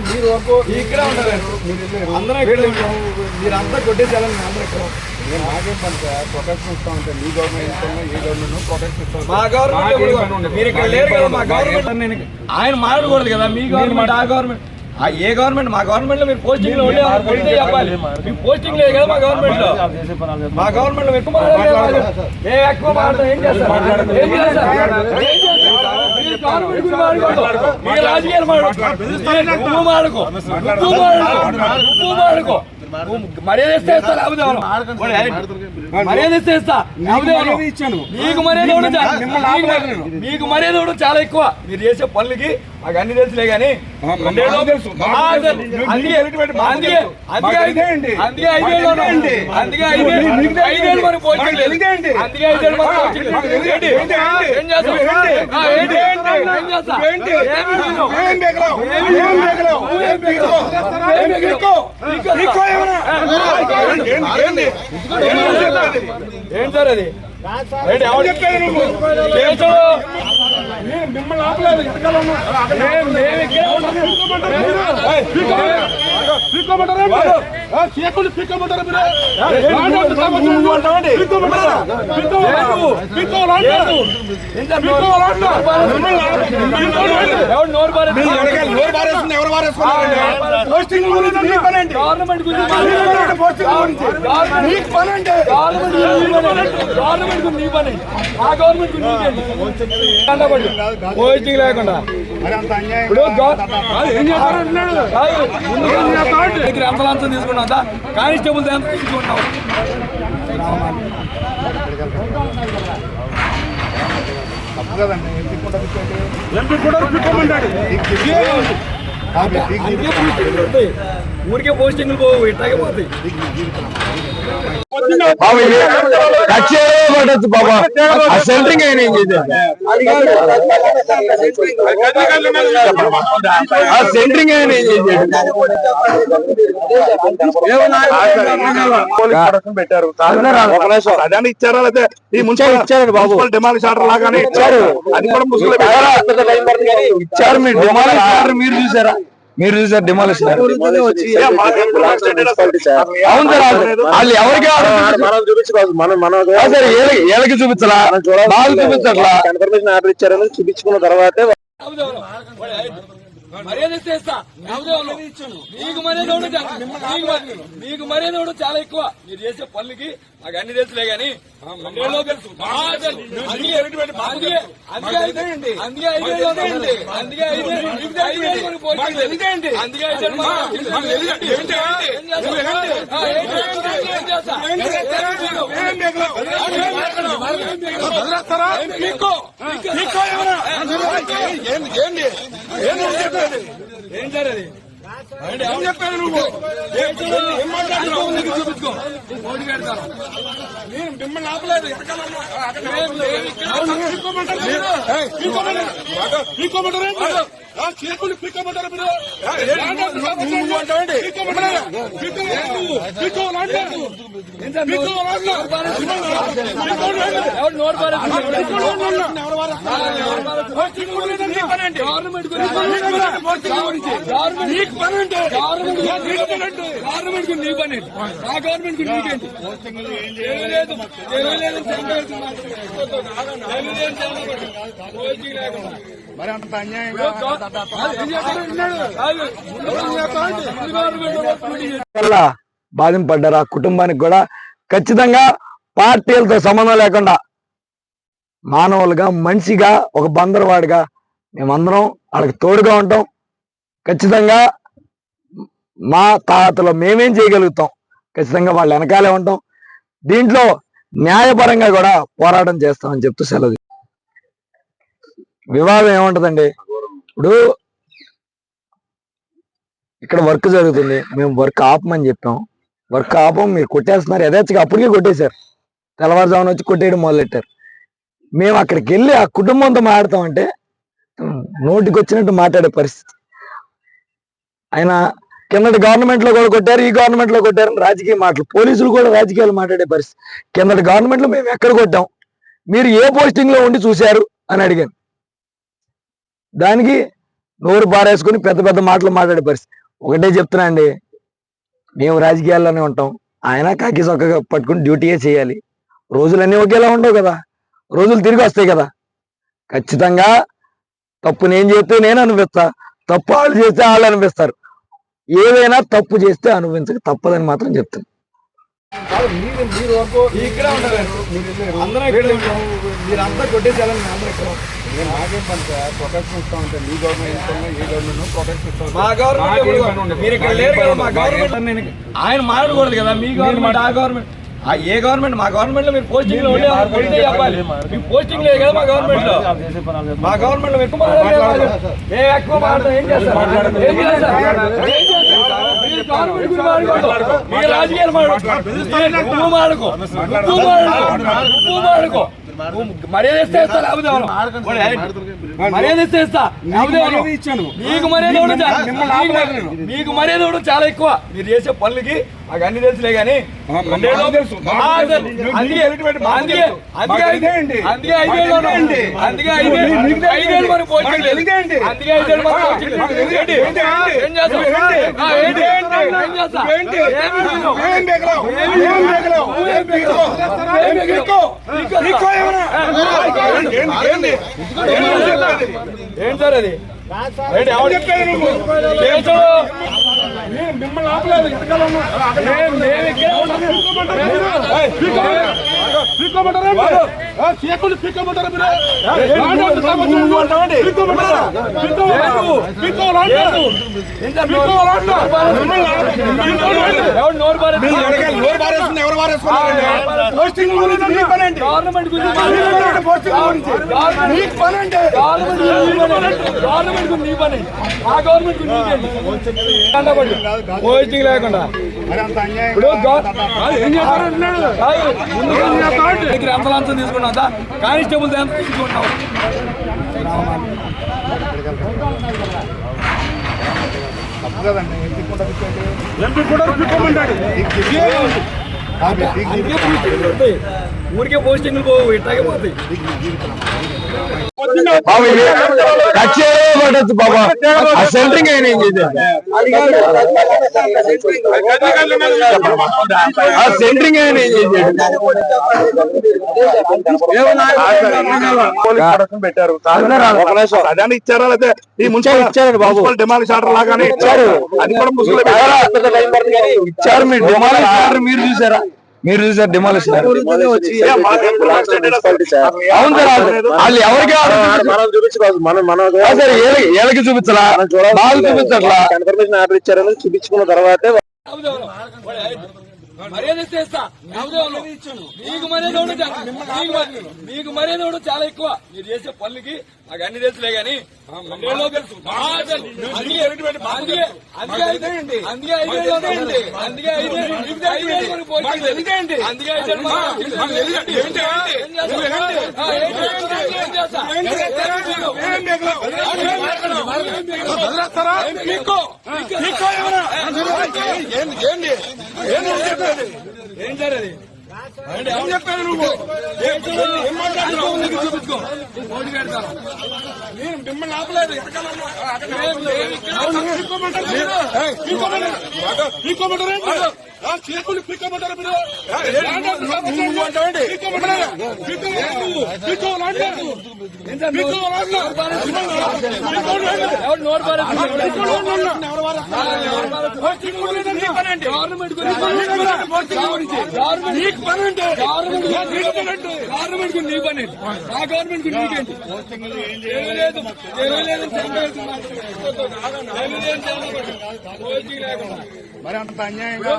మీరు వరకు ఇక్కడే ఉంటారు, అందరూ ఇక్కడ ఉంటాం, మీరంతా కొట్టేసేయాలని అందరూ ఇక్కడ. నేను నాకేం పని సార్, ప్రొటెక్షన్ ఇస్తా ఉంటాను. మీ గవర్నమెంట్ ఏ గవర్నమెంట్ ప్రొటెక్షన్ ఇస్తాను. మా గవర్నమెంట్ మీరు ఇక్కడ లేరు కదా, మా గవర్నమెంట్ ఆయన మాట్లాడకూడదు కదా. మీ గవర్నమెంట్ ఆ గవర్నమెంట్ ఏ గవర్నమెంట్? మా గవర్నమెంట్ లో మీరు పోస్టింగ్ లో ఉండే చెప్పాలి. మీకు పోస్టింగ్ లేదు కదా మా గవర్నమెంట్ లో. మా గవర్నమెంట్ లో ఎక్కువ ఎక్కువ మాట్లాడతాం. ఏం చేస్తారు? రాజకీయాలు మాడుకో మర్యాద ఇస్తే ఇస్తా, మర్యాద ఇస్తే ఇస్తా. మీకు మర్యాద కూడా చాలా ఎక్కువ. మీరు చేసే పనులకి మాకు అన్ని తెలుసులే కానీ ఏం సార్ అది? మిమ్మల్ని ఆపలేదు. పోస్టింగ్ లేకుండా ఎంత తీసుకున్నా కానిస్టేబుల్ ఎంత తీసుకున్నావు? ఊరికే పోస్టింగ్లు పోవు, ఇట్లాగే పోతాయి. బాబా సెంట్రింగ్ అయినా ఏం చేశారు? సెంట్రింగ్ అయినా ఏం చేశాడు? పెట్టారు అదాన్ని ఇచ్చారా? లేదా ఈ మున్సిపల్ ఇచ్చారు బాబు, డిమాలిష్ ఆర్డర్ లాగానే ఇచ్చారు. అది కూడా మున్సిపల్ ఇచ్చారు. మీరు డిమాలిష్ ఆర్డర్ మీరు చూసారా? మీరు చూసారు డిమాలిష్? అవును సార్, వాళ్ళు ఎవరికి ఏళ్ళకి చూపించాలా? వాళ్ళు చూపించట్లా. కన్ఫర్మేషన్ ఆర్డర్ ఇచ్చారని చూపించుకున్న తర్వాతే మర్యాద ఇస్తా. మీకు మర్యాద కూడా చాలా ఎక్కువ. మీరు చేసే పనులకి మాకు అన్ని తెలుసులే కానీ ఏం సార్ అది? ఏం చెప్పాను నువ్వు? ఏం మాట్లాడుతున్నావు? చూపించుకో. ఓటు పెడతాను. నేను మిమ్మల్ని ఆపలేదు. చేతులు పీక్కోమంటారు మీరు? గవర్నమెంట్ నీ పని, ఆ గవర్నమెంట్ నీకేంటి? మరి అంత అన్యాయంగా బాధింపడ్డారు. ఆ కుటుంబానికి కూడా ఖచ్చితంగా పార్టీలతో సంబంధం లేకుండా మానవులుగా, మనిషిగా, ఒక బందరవాడిగా మేమందరం వాళ్ళకి తోడుగా ఉంటాం. ఖచ్చితంగా మా తాతలో మేమేం చేయగలుగుతాం, ఖచ్చితంగా వాళ్ళ వెనకాలే ఉంటాం. దీంట్లో న్యాయపరంగా కూడా పోరాటం చేస్తామని చెప్తూ సెలవు. వివాదం ఏముంటదండి? ఇప్పుడు ఇక్కడ వర్క్ జరుగుతుంది, మేము వర్క్ ఆపమని చెప్పాం. వర్క్ ఆపం, మీరు కొట్టేస్తున్నారు. యథేచ్ఛగా అప్పటికే కొట్టేశారు. తెల్లవారుజామున వచ్చి కొట్టేయడం మొదలెట్టారు. మేము అక్కడికి వెళ్ళి ఆ కుటుంబంతో మాట్లాడతామంటే నోటికి వచ్చినట్టు మాట్లాడే పరిస్థితి. ఆయన కిందటి గవర్నమెంట్ లో కూడా కొట్టారు, ఈ గవర్నమెంట్ లో కొట్టారు, రాజకీయ మాటలు. పోలీసులు కూడా రాజకీయాలు మాట్లాడే పరిస్థితి. కిందటి గవర్నమెంట్ లో మేము ఎక్కడ కొట్టాం, మీరు ఏ పోస్టింగ్ లో ఉండి చూశారు అని అడిగాను. దానికి నోరు బారేసుకుని పెద్ద పెద్ద మాటలు మాట్లాడే పరిస్థితి. ఒకటే చెప్తున్నా అండి, మేము రాజకీయాల్లోనే ఉంటాం, ఆయన కాకి చొక్కగా పట్టుకుని డ్యూటీయే చేయాలి. రోజులన్నీ ఒకేలా ఉండవు కదా, రోజులు తిరిగి వస్తాయి కదా. ఖచ్చితంగా తప్పు నేను చేస్తే నేను అనుభవిస్తా, తప్పు వాళ్ళు చేస్తే వాళ్ళు అనిపిస్తారు. ఏదైనా తప్పు చేస్తే అనుభవించక తప్పదని మాత్రం చెప్తాను. మీరు వరకు ఇక్కడే ఉండాలండి, అందరం ఇక్కడే ఉంటాం. మీరంతా కొట్టేసేయాలని అందరూ ఇక్కడ నేను నాకేం పని సార్, ప్రొటెక్షన్ ఇస్తా ఉంటే మీ గవర్నమెంట్ ఏ గవర్నమెంట్ ప్రొటెక్షన్ ఇస్తాం. మా గవర్నమెంట్ మీరు ఇక్కడ లేరు కదా, మా గవర్నమెంట్ ఆయన మాట్లాడకూడదు కదా. మీ గవర్నమెంట్ ఆ గవర్నమెంట్ ఏ గవర్నమెంట్, మా గవర్నమెంట్ లో మీరు పోస్టింగ్ లో ఉండే చెప్పాలి. మీ పోస్టింగ్ లేదు కదా మా గవర్నమెంట్ లో. మా గవర్నమెంట్ లో ఎక్కువ మాట్లాడలేదు, మేము ఎక్కువ మాట్లాడతాం. ఏం చేస్తారు, ఏం చేస్తారు, మీరు గవర్నమెంట్ గురించి మాట్లాడుకో, మీరు రాజకీయాలు మాట్లాడుకో, మాడుకో మాడుకో మర్యాద ఇస్తే ఇస్తా, లేకపోతే మర్యాద ఇస్తే ఇస్తా, ఇచ్చాను. మీకు మర్యాద మీకు మర్యాద ఇవ్వడం చాలా ఎక్కువ. మీరు చేసే పనులకి మాకు అన్ని తెలుసులే కానీ ఏం సార్ అది మిమ్మల్ని ఆపలేదు. పోస్టింగ్ లేకుండా ఎంత లంచం తీసుకున్నా, కానిస్టేబుల్ ఎంత తీసుకుంటాం. ఊరికే పోస్టింగ్లు పోవు, ఇట్లాగే పోతాయి. బాబా ఆ సెంటరింగ్ ఆయన ఏం చేశారు, ఆ సెంటరింగ్ ఆయన ఏం చేశాడు. పెట్టారు అదాన్ని ఇచ్చారా, లేదా ఈ మున్సిపల్ బాబు డిమాలిష్ ఆర్డర్ లాగానే ఇచ్చారు. అది కూడా ఇచ్చారు. మీరు డిమాలిష్ ఆర్డర్ మీరు చూసారా, మీరు చూసారు డిమాలిషన్? అవును సార్, వాళ్ళు ఎవరికి ఏళ్ళకి చూపించాలా, వాళ్ళు చూపించట్లా. కన్ఫర్మేషన్ ఆర్డర్ ఇచ్చారని చూపించుకున్న తర్వాతే మర్యాద ఇస్తా, మీకు మర్యాద మీకు మర్యాద ఇవ్వడం చాలా ఎక్కువ. మీరు చేసే పనులకి మాకు అన్ని తెలుసులే కానీ ఏం సార్ అది ఏం చెప్పాను నువ్వు, ఏం మాట్లాడుతున్నావు చూపించుకో. నేను మిమ్మల్ని ఆపలేదు, చేతులు పిక్కమంటారు మీరు. గవర్నమెంట్ నీ పని, ఆ గవర్నమెంట్ నీకేంటి? మరి అంత అన్యాయంగా